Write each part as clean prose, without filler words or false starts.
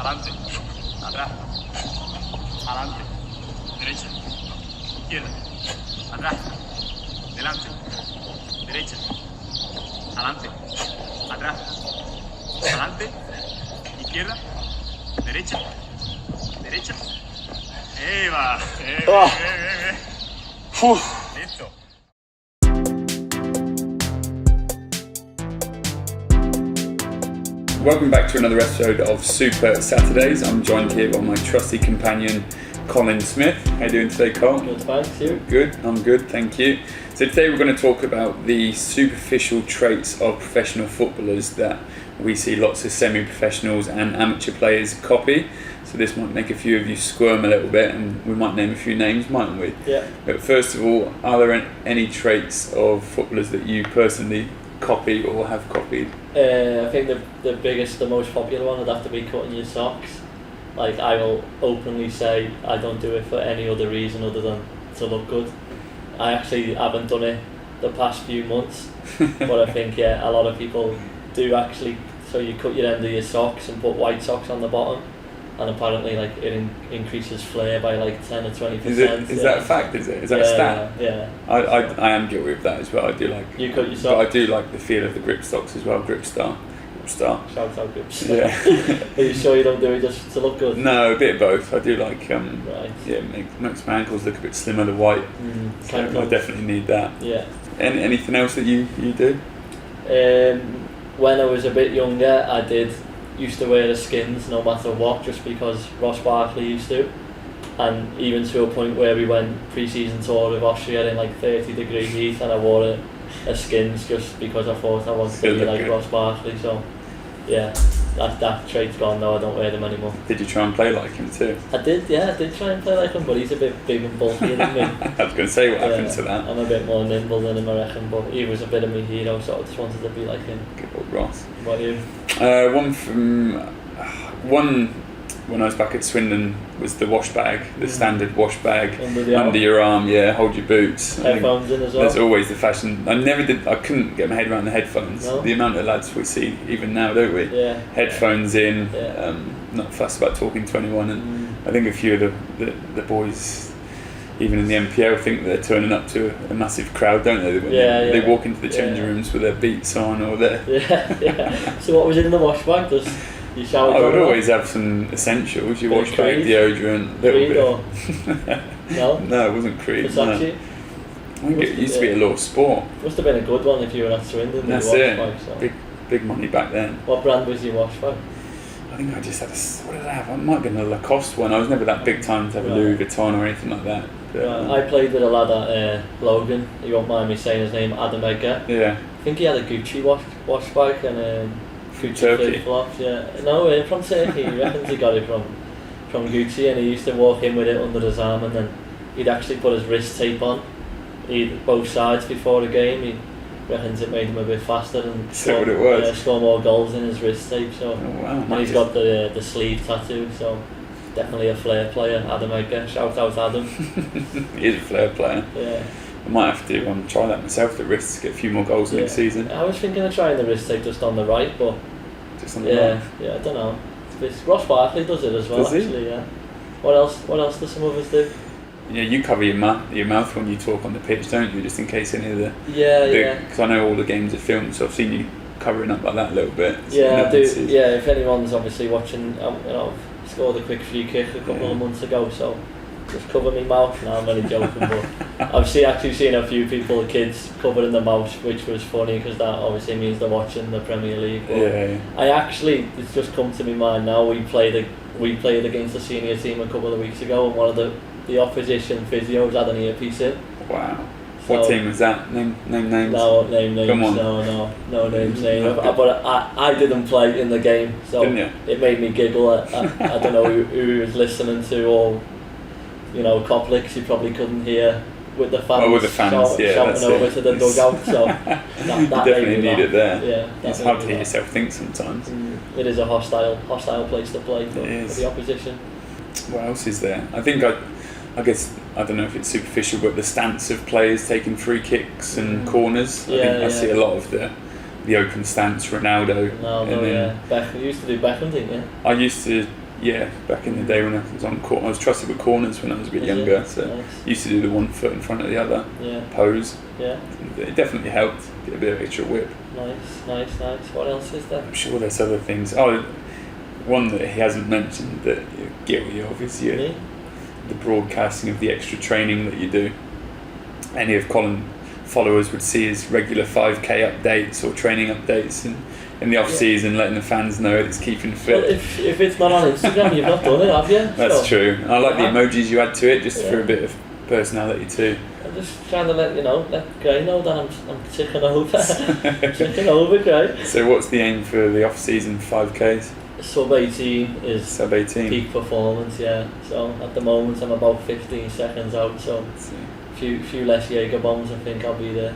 adelante, atrás, adelante, derecha, izquierda, atrás, delante, derecha, adelante, atrás, adelante, izquierda, derecha, derecha. ¡Eva! Listo. Welcome back to another episode of Super Saturdays. I'm joined here by my trusty companion, Colin Smith. How you doing today, Col? Good, thanks. You? Good, I'm good, thank you. So today we're going to talk about the superficial traits of professional footballers that we see lots of semi-professionals and amateur players copy. So this might make a few of you squirm a little bit, and we might name a few names, mightn't we? Yeah. But first of all, are there any traits of footballers that you personally copy or have copied? I think the biggest, the most popular one would have to be cutting your socks. Like, I will openly say I don't do it for any other reason other than to look good. I actually haven't done it the past few months, but I think a lot of people do actually. So you cut your end of your socks and put white socks on the bottom, and apparently like it increases flare by like 10 or 20%. Is that a fact? Is that a stat? Yeah. I am guilty of that as well. I do like. You cut your socks. But I do like the feel of the grip stocks as well. Gripstar. Shout out Gripstar. Yeah. Are you sure you don't do it just to look good? No, a bit of both. I do like. Right. Yeah, makes my ankles look a bit slimmer. The white. So I definitely need that. Yeah. Anything else that you do? When I was a bit younger, I used to wear the skins no matter what, just because Ross Barkley used to, and even to a point where we went pre-season tour of Austria in like 30-degree heat, and I wore a skins just because I thought I wanted to be like good. Ross Barkley. So yeah, that trait's gone now. I don't wear them anymore. Did you try and play like him too? I did try and play like him, but he's a bit big and bulkier than me. I was going to say, what happened to that? I'm a bit more nimble than him, I reckon, but he was a bit of my hero, so I just wanted to be like him. Good old Ross. What about you? One when I was back at Swindon was the wash bag, the standard wash bag under your arm. Yeah, hold your boots. Headphones in as well. That's always the fashion. I couldn't get my head around the headphones. No? The amount of lads we see even now, don't we? Yeah. Headphones in. Yeah. Not fussed about talking to anyone, and I think a few of the boys, even in the MPL, think they're turning up to a massive crowd, don't they? When they walk into the changing rooms with their beats on or their... Yeah. So what was in the wash bag? You showered? I would always have some essentials. Your wash bag, deodorant, little bit. No, it wasn't Creed. Versace? I think it used to be a lot of sport. Must have been a good one if you were at Swindon. That's it. Bag, so. Big money back then. What brand was your wash bag? I think I just had what did I have? It might have been a Lacoste one. I was never that big time to have a Louis Vuitton or anything like that. But, I played with a lad at Logan. You won't mind me saying his name, Adam Edgar. Yeah. I think he had a Gucci wash bag and Gucci flip flops. Yeah. No, from Turkey. He reckons he got it from Gucci, and he used to walk in with it under his arm, and then he'd actually put his wrist tape on both sides before the game. He reckons it made him a bit faster and score more goals in his wrist tape. So and he's got the sleeve tattoo, so definitely a flair player, Adam Edgar. Shout out Adam. He is a flair player. Yeah. I might have to try that myself, the wrists, get a few more goals next season. I was thinking of trying the wrist tape just on the right, but just on the right. Yeah, I don't know. Ross Barkley does it as well. Does he? Actually, yeah. What else do some of us do? Yeah, you cover your mouth when you talk on the pitch, don't you? Just in case any of the... Yeah. Because I know all the games are filmed, so I've seen you covering up like that a little bit. So I do. Yeah, if anyone's obviously watching, I've scored a quick free kick a couple of months ago, so just cover my mouth. Now I'm only joking, but I've actually seen a few kids covering their mouth, which was funny because that obviously means they're watching the Premier League. It's just come to my mind now. We played against the senior team a couple of weeks ago, and one of the opposition physios had an earpiece in. Wow. So, what team was that? Name names? No, I won't name names. Come on. No names. But I didn't play in the game, so it made me giggle. I don't know who he was listening to, or Coplix he probably couldn't hear with the fans, shouting over to the dugout. So that you definitely need it there. Yeah, it's hard to hear yourself think sometimes. It is a hostile place to play for the opposition. What else is there? I guess I don't know if it's superficial, but the stance of players taking free kicks and corners. I see a lot of the open stance, Ronaldo. Beckham used to do Beckham, didn't you? I used to Yeah, back in the day when I was on court, I was trusted with corners when I was a bit younger, so Nice. used to do the one foot in front of the other Yeah. pose. Yeah. It definitely helped get a bit of extra whip. Nice. What else is there? I'm sure there's other things. Oh, one that he hasn't mentioned that you're guilty of is Me? the broadcasting of the extra training that you do. Any of Colin followers would see his regular 5k updates or training updates in the off season, letting the fans know it's keeping fit. Well, if it's not on Instagram, you've not done it, have you? That's true. And I like the Yeah. emojis you add to it, just for a bit of personality too. I'm just trying to let Gray know that I'm ticking over. Ticking over, Gray. So what's the aim for the off-season 5Ks? Sub 18 is Sub 18. peak performance, yeah. So at the moment I'm about 15 seconds out, so few less Jaeger bombs, I think I'll be there.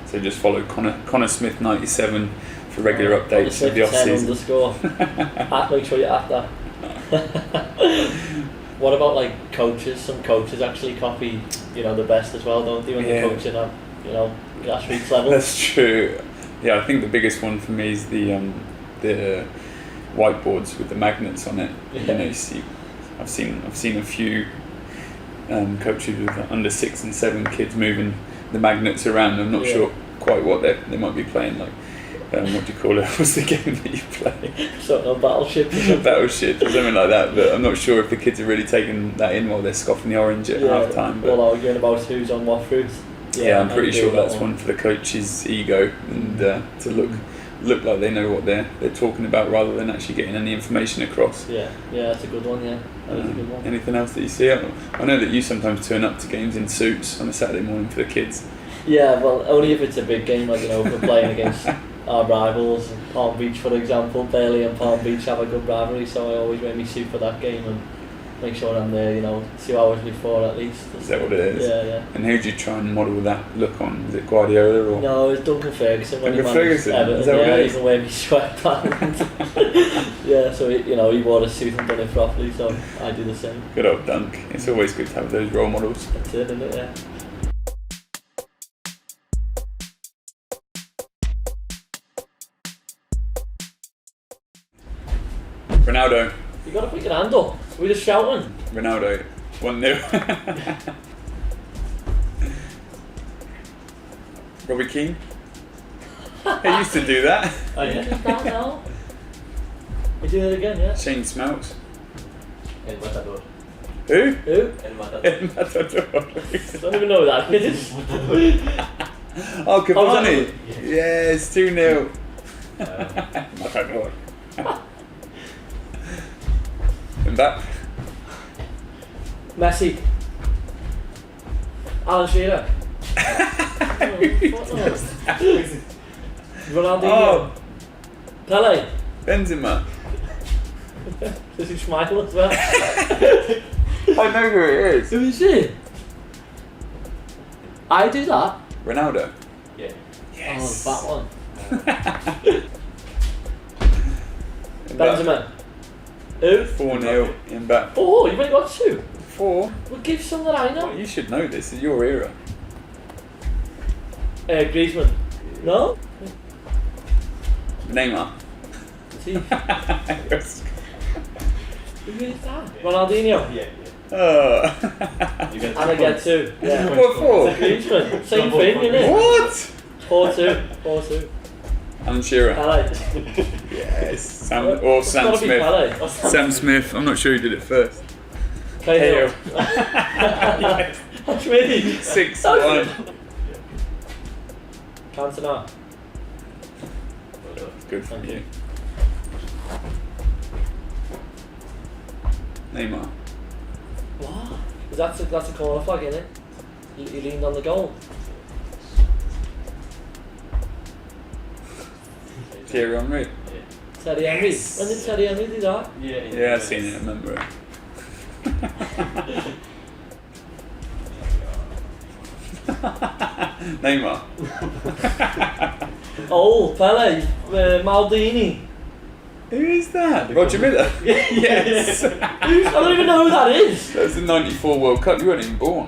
So just follow Conor Smith 97 for regular updates of the off-season. Make sure you add that. What about like coaches? Some coaches actually copy, the best as well, don't they? When they're coaching at, grassroots level. That's true. Yeah, I think the biggest one for me is the whiteboards with the magnets on it. Yeah. You see, I've seen a few coaches with under 6 and 7 kids moving the magnets around. I'm not sure quite what they might be playing, like what do you call it? What's the game that you play? Sort of Battleship or something. Battleship or something like that, but I'm not sure if the kids are really taking that in while they're scoffing the orange at half time. All arguing about who's on what fruit. Yeah, I'm pretty sure that's one for the coach's ego and to look like they know what they're talking about rather than actually getting any information across. Yeah, that's a good one, yeah. That is a good one. Anything else that you see? I know that you sometimes turn up to games in suits on a Saturday morning for the kids. Yeah, well, only if it's a big game, like, if we're playing against our rivals. Palm Beach, for example, Bailey and Palm Beach have a good rivalry, so I always wear my suit for that game and make sure I'm there, 2 hours before at least. Is that what it is? Yeah. And who do you try and model that look on? Is it Guardiola or? No, it's Duncan Ferguson. Duncan Ferguson? Everton, is that what it is? Even wear my sweatpants. Yeah, so he wore a suit and done it properly, so I do the same. Good old Dunk. It's always good to have those role models. That's it, isn't it? Yeah. Ronaldo. You gotta put your hand up. We're just shouting. Ronaldo. 1-0. Robbie Keane. He used to do that. Oh, yeah. That now. We do it again, yeah. Shane Smelts. El Matador. Who? El Matador. I don't even know who that is. Oh, Cavani. Oh, Yes, 2-0. Matador. Mbappe. Messi. Alan Shearer. Ronaldinho. Oh, Pele. Benzema. Does he smile as well? I know who it is. Who is he? I do that. Ronaldo. Yeah. Yes. Oh, that one. Benzema. Who? 4-0 Mbappe. Oh, you've only got 2. 4? Well, give some that I know. Well, you should know this. It's your era. Griezmann. No? Neymar. Is he? Yes. Who is that? Ronaldinho. Yeah. Oh. You get And I get 2. Yeah. What for? Griezmann. Same thing, isn't it? What? 4-2. 4-2. Alan Shearer. Pele. Yes. Sam It's Sam gotta be Smith. Pele. Sam Smith. I'm not sure who did it first. Cahill. Yes. That's me. 6-1. Cantona. Good for you. Neymar. What? That's a corner flag, isn't it? He leaned on the goal. Thierry Henry. Terry Henry. When did Terry Henry do that? Yeah, I've seen it. I remember it. Neymar. Oh, Pele. Maldini. Who is that? Roger Miller. Yes. I don't even know who that is. That was the '94 World Cup. You weren't even born.